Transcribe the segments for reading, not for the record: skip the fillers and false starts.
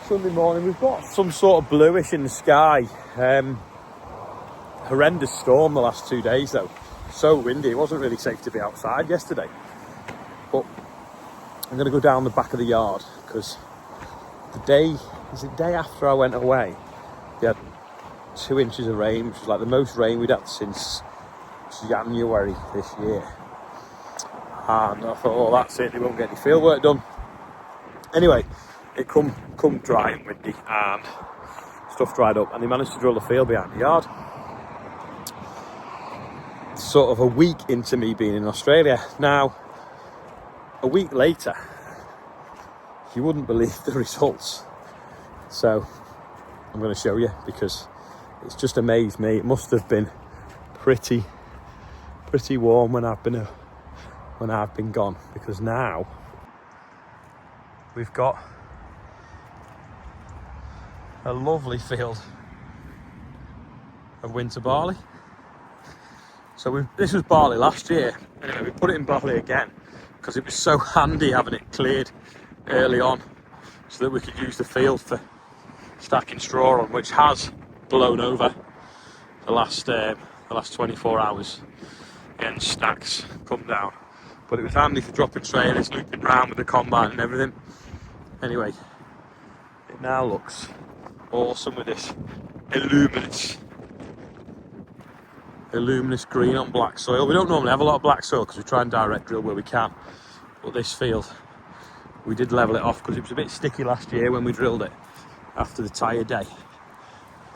Sunday morning. We've got some sort of bluish in the sky. Horrendous storm the last 2 days though. So windy, it wasn't really safe to be outside yesterday. But I'm going to go down the back of the yard because the day after I went away, we had 2 inches of rain, which was like the most rain we'd had since January this year. And I thought, oh, that's it, they won't get any field work done. Anyway, it come dry and windy and stuff dried up, and they managed to drill the field behind the yard. Sort of a week into me being in Australia. Now, a week later, you wouldn't believe the results. So I'm going to show you because it's just amazed me. It must have been pretty warm when I've been gone, because now we've got a lovely field of winter barley. So this was barley last year. Anyway, we put it in barley again because it was so handy having it cleared early on so that we could use the field for stacking straw on, which has blown over the last 24 hours. And stacks come down. But it was handy for dropping trailers, looping around with the combine and everything. Anyway, it now looks awesome with this luminous green on black soil. We don't normally have a lot of black soil because we try and direct drill where we can. But this field, we did level it off because it was a bit sticky last year when we drilled it after the tyre day.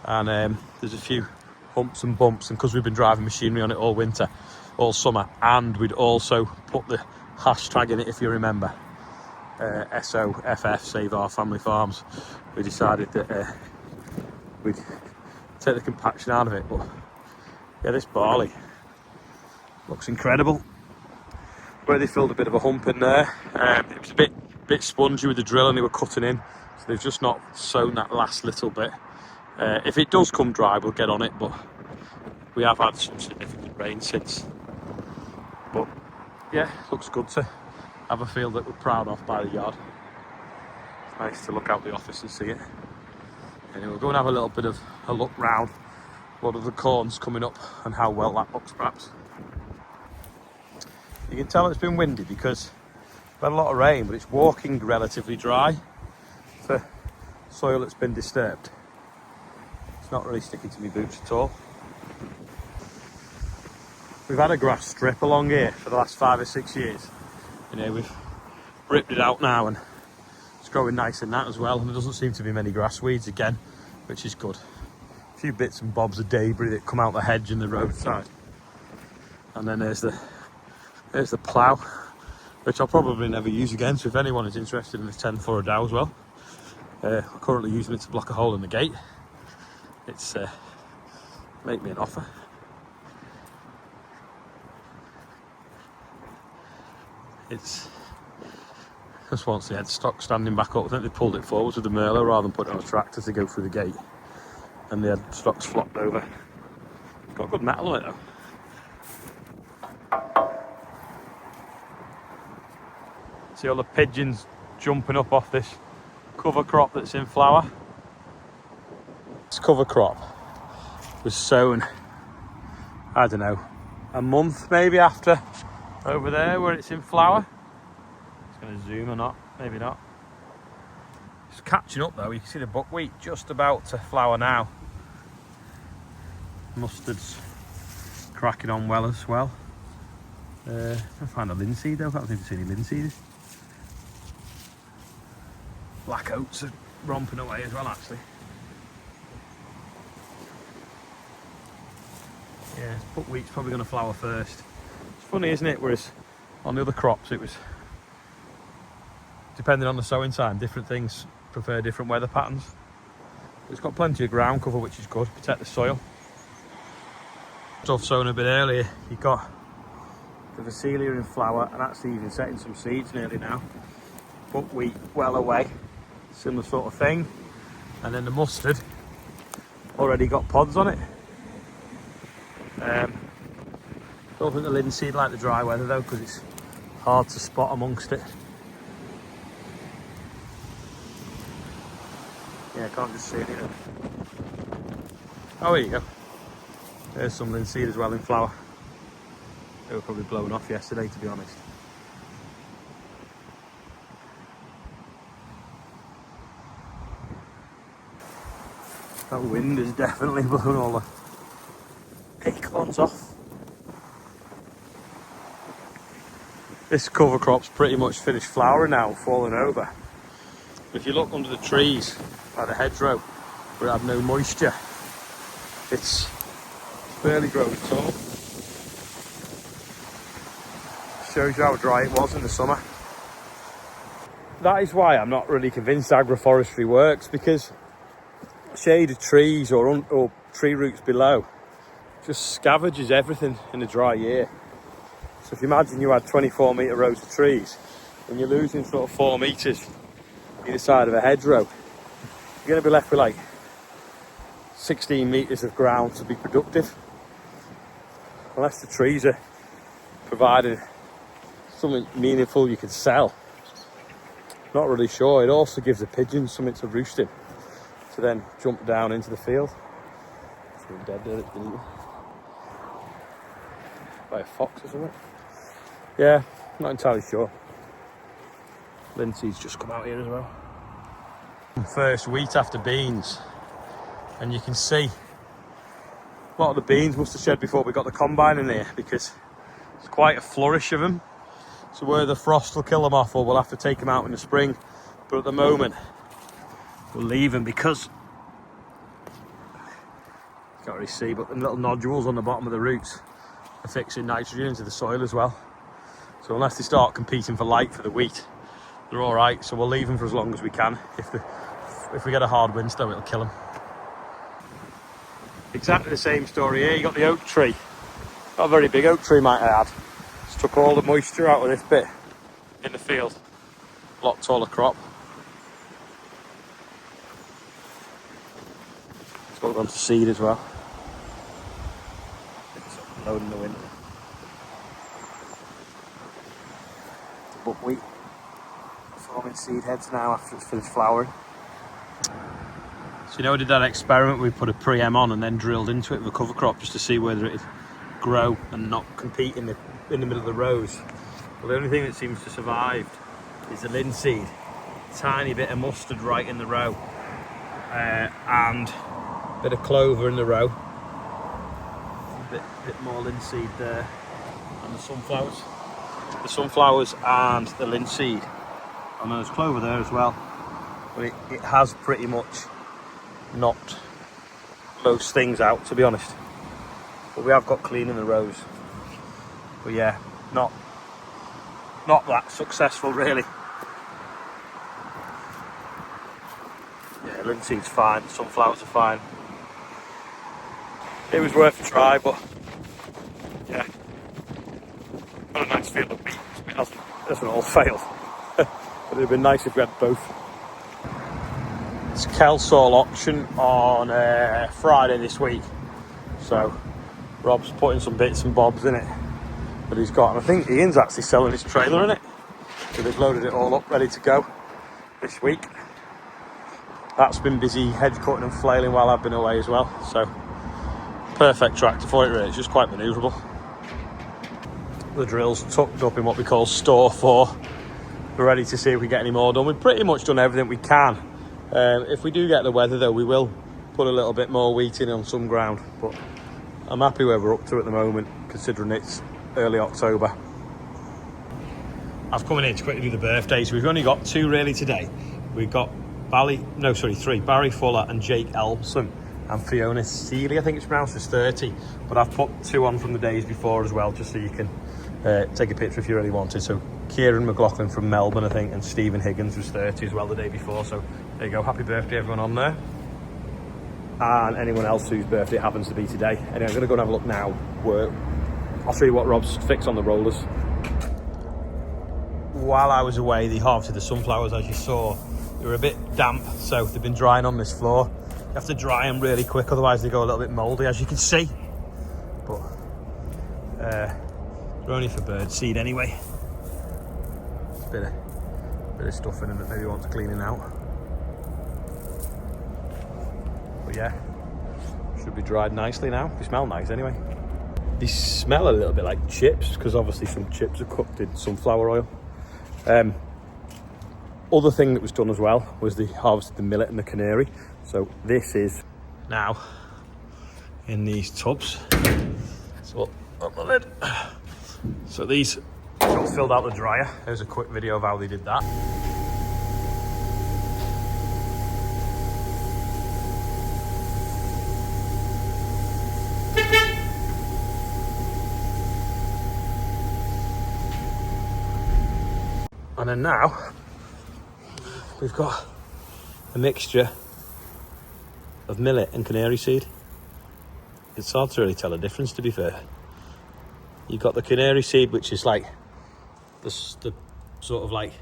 And there's a few humps and bumps, and because we've been driving machinery on it all winter, all summer, and we'd also put the hashtag in it, if you remember, SOFF, Save Our Family Farms. We decided that we'd take the compaction out of it. But yeah, this barley looks incredible. Where they filled a bit of a hump in there, it was a bit spongy with the drill and they were cutting in, so they've just not sown that last little bit. If it does come dry, we'll get on it, but we have had some significant rain since. But yeah, looks good to have a field that we're proud of by the yard. It's nice to look out the office and see it. Anyway, we'll go and have a little bit of a look round what are the corns coming up and how well that looks perhaps. You can tell it's been windy because we've had a lot of rain, but it's walking relatively dry for soil that's been disturbed. It's not really sticking to my boots at all. We've had a grass strip along here for the last 5 or 6 years. You know, we've ripped it out now and it's growing nice in that as well. And there doesn't seem to be many grass weeds again, which is good. A few bits and bobs of debris that come out the hedge and the roadside. And then there's the plough, which I'll probably never use again. So if anyone is interested in this 10 for a dow as well, I'm currently using it to block a hole in the gate. It's make me an offer. It's just once the headstock standing back up. I think they pulled it forwards with the Merlo rather than putting it on a tractor to go through the gate, and the headstock's flopped over. It's got good metal on it though. See all the pigeons jumping up off this cover crop that's in flower. This cover crop was sown, I don't know, a month maybe after over there where it's in flower. It's going to zoom or not, maybe not. It's catching up though. You can see the buckwheat just about to flower now. Mustard's cracking on well as well. I find a linseed though. I can't seem to see any linseed. Black oats are romping away as well actually. Yeah, buckwheat's probably going to flower first. It's funny, isn't it? Whereas on the other crops, it was depending on the sowing time, different things prefer different weather patterns. It's got plenty of ground cover, which is good, protect the soil. Stuff sown a bit earlier. You've got the Vasilia in flower, and actually even setting some seeds nearly now. Buckwheat well away, similar sort of thing. And then the mustard already got pods on it. Don't think the linseed like the dry weather though, because it's hard to spot amongst it. Yeah, I can't just see it either. Oh, here you go. There's some linseed as well in flower. They were probably blown off yesterday, to be honest. That wind has definitely blown all the acorns off. This cover crop's pretty much finished flowering now, falling over. If you look under the trees by the hedgerow, where it had no moisture, it's barely grown tall. Shows you how dry it was in the summer. That is why I'm not really convinced agroforestry works, because shaded trees or tree roots below just scavenges everything in the dry year. So if you imagine you had 24-metre rows of trees and you're losing sort of 4 metres either side of a hedgerow, you're going to be left with like 16 metres of ground to be productive. Unless the trees are providing something meaningful you can sell. Not really sure. It also gives the pigeons something to roost in, to then jump down into the field. It's been dead there, it's been eaten by a fox or something. Yeah, not entirely sure. Linseed's just come out here as well. First wheat after beans, and you can see a lot of the beans must have shed before we got the combine in here, because it's quite a flourish of them. So where the frost will kill them off, or we'll have to take them out in the spring. But at the moment, we'll leave them because you can't really see, but the little nodules on the bottom of the roots are fixing nitrogen into the soil as well. So unless they start competing for light for the wheat, they're all right. So we'll leave them for as long as we can. If we get a hard windstorm, it'll kill them. Exactly the same story here. You got the oak tree. Not a very big oak tree, might I add. Just took all the moisture out of this bit in the field. A lot taller crop. It's all gone to seed as well. It's loading the wind. Buckwheat forming seed heads now after it's finished flowering. So you know, we did that experiment. We put a pre-em on and then drilled into it with a cover crop just to see whether it'd grow and not compete in the middle of the rows. Well, the only thing that seems to survive is the linseed. Tiny bit of mustard right in the row, and a bit of clover in the row. A bit more linseed there, and the sunflowers. The sunflowers and the linseed, and there's clover there as well, but it has pretty much knocked most things out, to be honest. But we have got clean in the rows. But yeah, not that successful really. Yeah, linseed's fine, sunflowers are fine. It was worth a try, but yeah, not a nice field of beans. It hasn't all failed. But it'd have been nice if we had both. It's Kelsall auction on Friday this week, so Rob's putting some bits and bobs in it that he's got, and I think Ian's actually selling his trailer in it, so they've loaded it all up ready to go this week. That's been busy hedge cutting and flailing while I've been away as well, so perfect tractor for it really. It's just quite manoeuvrable. The drill's tucked up in what we call store 4. We're ready to see if we get any more done. We've pretty much done everything we can. If we do get the weather though, we will put a little bit more wheat in on some ground, but I'm happy where we're up to at the moment, considering it's early October. I've come in here to quickly do the birthdays. We've only got 2 really today. We've got 3. Barry Fuller and Jake Elmson, and Fiona Seeley, I think it's pronounced, is 30. But I've put 2 on from the days before as well, just so you can take a picture if you really wanted. So Kieran McLaughlin from Melbourne, I think, and Stephen Higgins was 30 as well the day before. So there you go, happy birthday everyone on there. And anyone else whose birthday it happens to be today. Anyway, I'm going to go and have a look now. I'll show you what Rob's fixed on the rollers. While I was away, they harvested the sunflowers, as you saw. They were a bit damp, so they've been drying on this floor. You have to dry them really quick, otherwise they go a little bit mouldy, as you can see. But they're only for bird seed anyway. There's a bit of stuff in them that maybe wants cleaning out. But yeah, should be dried nicely now. They smell nice anyway. They smell a little bit like chips because obviously some chips are cooked in sunflower oil. Other thing that was done as well was the harvested the millet and the canary. So this is now in these tubs. So up the lid. So these got filled out the dryer. There's a quick video of how they did that. And then now we've got a mixture of millet and canary seed. It's hard to really tell the difference, to be fair. You've got the canary seed, which is like the sort of like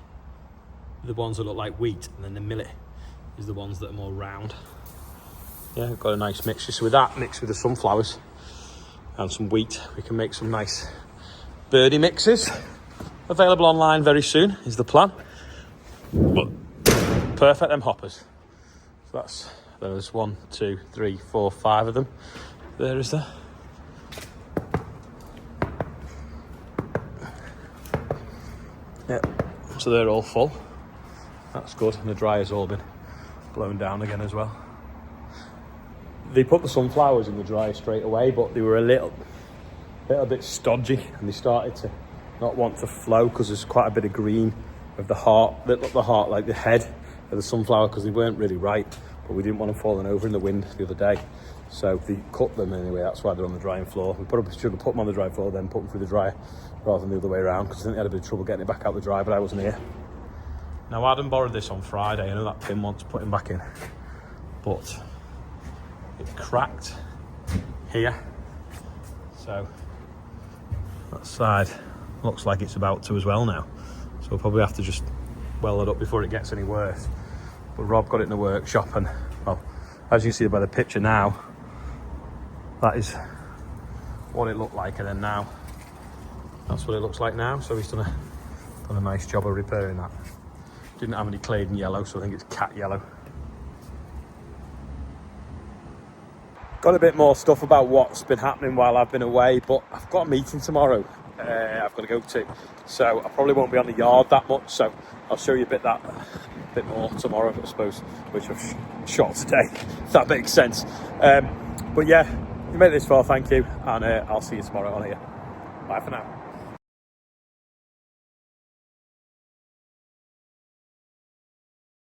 the ones that look like wheat, and then the millet is the ones that are more round. Yeah, we've got a nice mixture. So with that mixed with the sunflowers and some wheat, we can make some nice birdie mixes. Available online very soon is the plan. But perfect, them hoppers. So there's 1, 2, 3, 4, 5 of them. There is there. Yeah, so they're all full. That's good, and the dryer's all been blown down again as well. They put the sunflowers in the dryer straight away, but they were a little bit stodgy, and they started to not want to flow because there's quite a bit of green of the heart, like the head of the sunflower, because they weren't really right, but we didn't want them falling over in the wind the other day. So they cut them anyway, that's why they're on the drying floor. We should have put them on the drying floor, then put them through the dryer rather than the other way around, because I think they had a bit of trouble getting it back out the dryer, but I wasn't here. Now Adam borrowed this on Friday. I know that Pim wants to put him back in, but it cracked here. So that side looks like it's about to as well now. So we'll probably have to just weld it up before it gets any worse. But Rob got it in the workshop, and well, as you can see by the picture now, that is what it looked like, and then now that's what it looks like now. So he's done a nice job of repairing that. Didn't have any Claydon yellow, so I think it's cat yellow. Got a bit more stuff about what's been happening while I've been away, but I've got a meeting tomorrow I've got to go to, so I probably won't be on the yard that much, so I'll show you a bit more tomorrow, I suppose, which I've shot today, if that makes sense. But yeah, you made it this far, thank you, and I'll see you tomorrow on here. Bye for now.